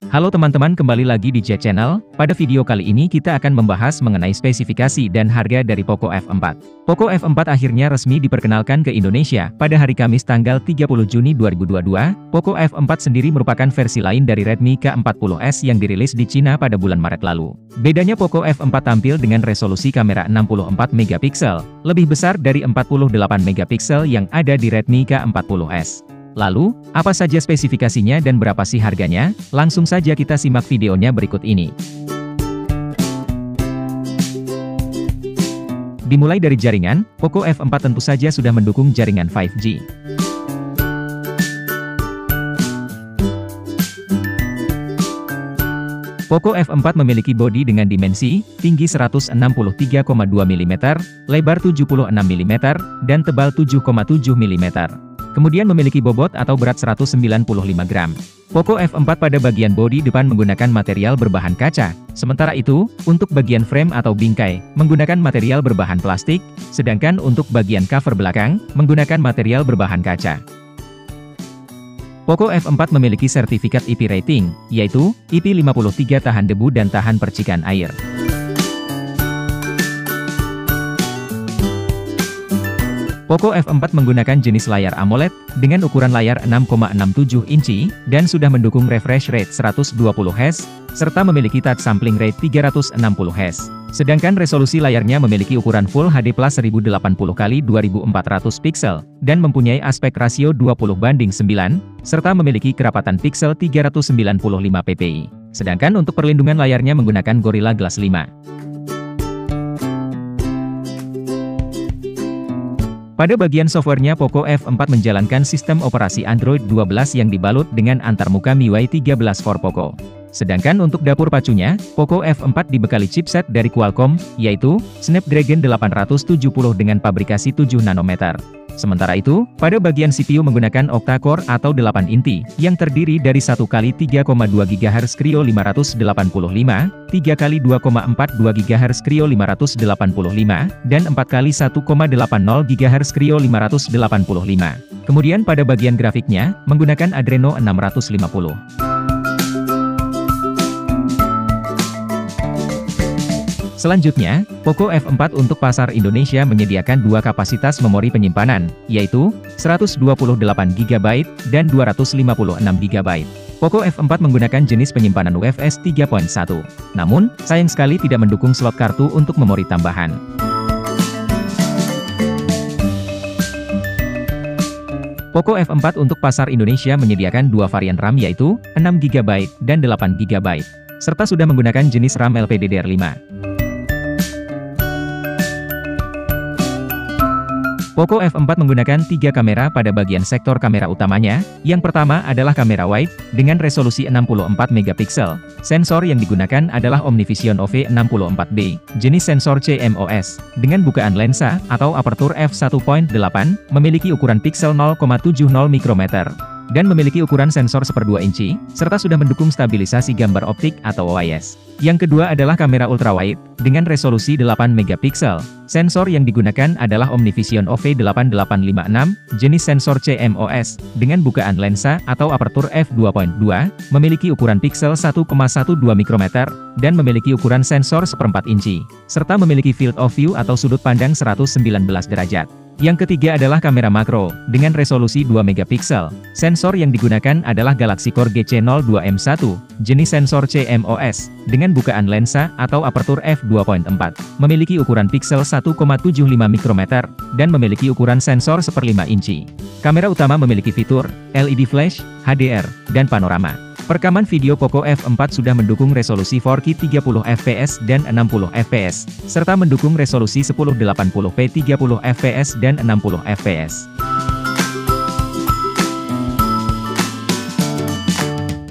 Halo teman-teman, kembali lagi di Jet Channel. Pada video kali ini kita akan membahas mengenai spesifikasi dan harga dari Poco F4. Poco F4 akhirnya resmi diperkenalkan ke Indonesia pada hari Kamis tanggal 30 Juni 2022. Poco F4 sendiri merupakan versi lain dari Redmi K40s yang dirilis di Cina pada bulan Maret lalu. Bedanya Poco F4 tampil dengan resolusi kamera 64 megapiksel, lebih besar dari 48 megapiksel yang ada di Redmi K40s. Lalu, apa saja spesifikasinya dan berapa sih harganya? Langsung saja kita simak videonya berikut ini. Dimulai dari jaringan, Poco F4 tentu saja sudah mendukung jaringan 5G. Poco F4 memiliki bodi dengan dimensi, tinggi 163,2 mm, lebar 76 mm, dan tebal 7,7 mm. Kemudian memiliki bobot atau berat 195 gram. Poco F4 pada bagian bodi depan menggunakan material berbahan kaca, sementara itu, untuk bagian frame atau bingkai, menggunakan material berbahan plastik, sedangkan untuk bagian cover belakang, menggunakan material berbahan kaca. Poco F4 memiliki sertifikat IP rating, yaitu, IP53 tahan debu dan tahan percikan air. Poco F4 menggunakan jenis layar AMOLED, dengan ukuran layar 6,67 inci, dan sudah mendukung refresh rate 120Hz, serta memiliki touch sampling rate 360Hz. Sedangkan resolusi layarnya memiliki ukuran Full HD Plus 1080x2400 pixel, dan mempunyai aspek rasio 20:9, serta memiliki kerapatan pixel 395 ppi. Sedangkan untuk perlindungan layarnya menggunakan Gorilla Glass 5. Pada bagian softwarenya Poco F4 menjalankan sistem operasi Android 12 yang dibalut dengan antarmuka MIUI 13 for Poco. Sedangkan untuk dapur pacunya, Poco F4 dibekali chipset dari Qualcomm, yaitu Snapdragon 870 dengan pabrikasi 7 nanometer. Sementara itu, pada bagian CPU menggunakan octa-core atau 8 inti, yang terdiri dari 1x3,2 GHz Creo 585, 3x2,42 GHz Creo 585, dan 4x1,80 GHz Creo 585. Kemudian pada bagian grafiknya, menggunakan Adreno 650. Selanjutnya, Poco F4 untuk pasar Indonesia menyediakan dua kapasitas memori penyimpanan, yaitu 128GB dan 256GB. Poco F4 menggunakan jenis penyimpanan UFS 3.1. Namun, sayang sekali tidak mendukung slot kartu untuk memori tambahan. Poco F4 untuk pasar Indonesia menyediakan dua varian RAM yaitu 6GB dan 8GB, serta sudah menggunakan jenis RAM LPDDR5. Poco F4 menggunakan 3 kamera pada bagian sektor kamera utamanya. Yang pertama adalah kamera wide, dengan resolusi 64 megapiksel. Sensor yang digunakan adalah OmniVision OV64B, jenis sensor CMOS, dengan bukaan lensa atau apertur f1.8, memiliki ukuran piksel 0,70 mikrometer, dan memiliki ukuran sensor 1/2 inci, serta sudah mendukung stabilisasi gambar optik atau OIS. Yang kedua adalah kamera ultrawide, dengan resolusi 8 megapiksel. Sensor yang digunakan adalah OmniVision OV8856, jenis sensor CMOS, dengan bukaan lensa atau apertur f2.2, memiliki ukuran piksel 1,12 mikrometer, dan memiliki ukuran sensor 1/4 inci, serta memiliki field of view atau sudut pandang 119 derajat. Yang ketiga adalah kamera makro, dengan resolusi 2 megapiksel. Sensor yang digunakan adalah Galaxy Core GC02M1, jenis sensor CMOS, dengan bukaan lensa atau apertur f2.4, memiliki ukuran piksel 1,75 mikrometer, dan memiliki ukuran sensor 1/5 inci. Kamera utama memiliki fitur LED flash, HDR, dan panorama. Perekaman video Poco F4 sudah mendukung resolusi 4K 30 fps dan 60 fps, serta mendukung resolusi 1080p 30 fps dan 60 fps.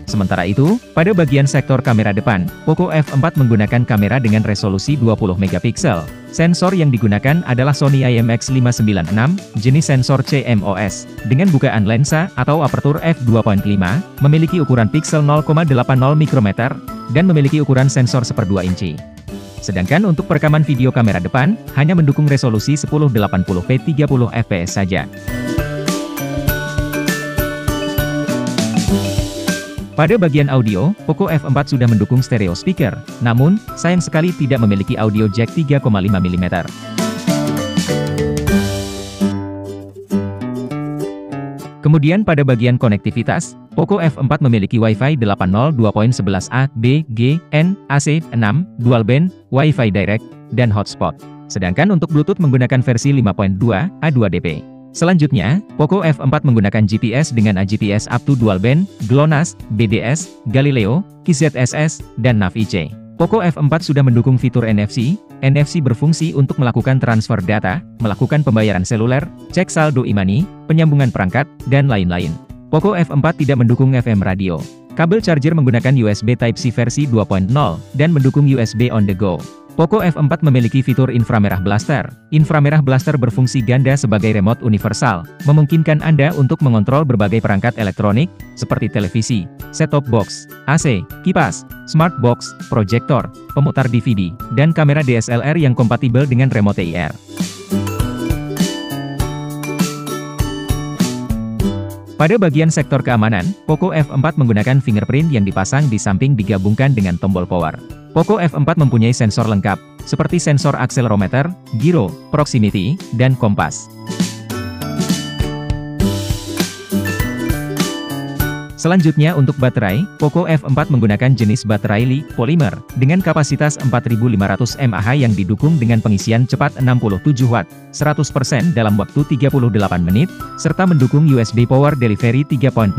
Sementara itu, pada bagian sektor kamera depan, Poco F4 menggunakan kamera dengan resolusi 20 megapiksel. Sensor yang digunakan adalah Sony IMX596, jenis sensor CMOS, dengan bukaan lensa atau apertur f2.5, memiliki ukuran piksel 0,80 mikrometer, dan memiliki ukuran sensor 1/2 inci. Sedangkan untuk perekaman video kamera depan, hanya mendukung resolusi 1080p 30 fps saja. Pada bagian audio, Poco F4 sudah mendukung stereo speaker, namun, sayang sekali tidak memiliki audio jack 3,5 mm. Kemudian pada bagian konektivitas, Poco F4 memiliki Wi-Fi 802.11a, B, G, N, AC, 6, dual band, Wi-Fi direct, dan hotspot. Sedangkan untuk Bluetooth menggunakan versi 5.2, A2DP. Selanjutnya, Poco F4 menggunakan GPS dengan AGPS up to dual band, GLONASS, BDS, Galileo, KZSS, dan NAV-IC. Poco F4 sudah mendukung fitur NFC. NFC berfungsi untuk melakukan transfer data, melakukan pembayaran seluler, cek saldo e-money, penyambungan perangkat, dan lain-lain. Poco F4 tidak mendukung FM radio. Kabel charger menggunakan USB Type-C versi 2.0, dan mendukung USB on the go. Poco F4 memiliki fitur inframerah blaster. Inframerah blaster berfungsi ganda sebagai remote universal, memungkinkan Anda untuk mengontrol berbagai perangkat elektronik, seperti televisi, set-top box, AC, kipas, smart box, proyektor, pemutar DVD, dan kamera DSLR yang kompatibel dengan remote EIR. Pada bagian sektor keamanan, Poco F4 menggunakan fingerprint yang dipasang di samping digabungkan dengan tombol power. Poco F4 mempunyai sensor lengkap, seperti sensor akselerometer, giro, proximity, dan kompas. Selanjutnya untuk baterai, Poco F4 menggunakan jenis baterai Li-Polymer, dengan kapasitas 4500 mAh yang didukung dengan pengisian cepat 67 Watt, 100% dalam waktu 38 menit, serta mendukung USB Power Delivery 3.0.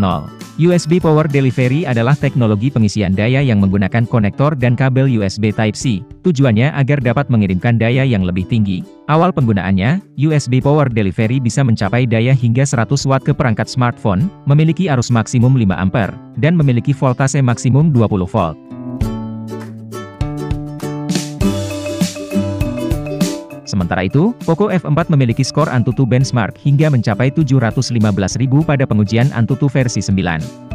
USB Power Delivery adalah teknologi pengisian daya yang menggunakan konektor dan kabel USB Type-C, tujuannya agar dapat mengirimkan daya yang lebih tinggi. Awal penggunaannya, USB Power Delivery bisa mencapai daya hingga 100 Watt ke perangkat smartphone, memiliki arus maksimum 5 ampere, dan memiliki voltase maksimum 20 volt. Sementara itu, Poco F4 memiliki skor Antutu benchmark hingga mencapai 715.000 pada pengujian Antutu versi 9.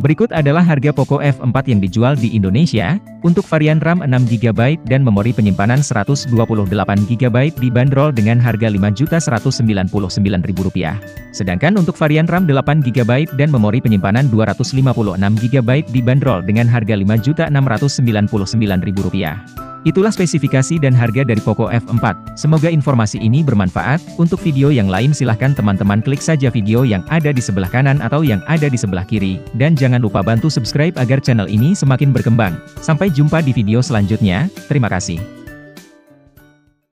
Berikut adalah harga Poco F4 yang dijual di Indonesia. Untuk varian RAM 6GB dan memori penyimpanan 128GB dibanderol dengan harga Rp5.199.000. Sedangkan untuk varian RAM 8GB dan memori penyimpanan 256GB dibanderol dengan harga Rp5.699.000. Itulah spesifikasi dan harga dari Poco F4. Semoga informasi ini bermanfaat. Untuk video yang lain silahkan teman-teman klik saja video yang ada di sebelah kanan atau yang ada di sebelah kiri. Dan jangan lupa bantu subscribe agar channel ini semakin berkembang. Sampai jumpa di video selanjutnya. Terima kasih.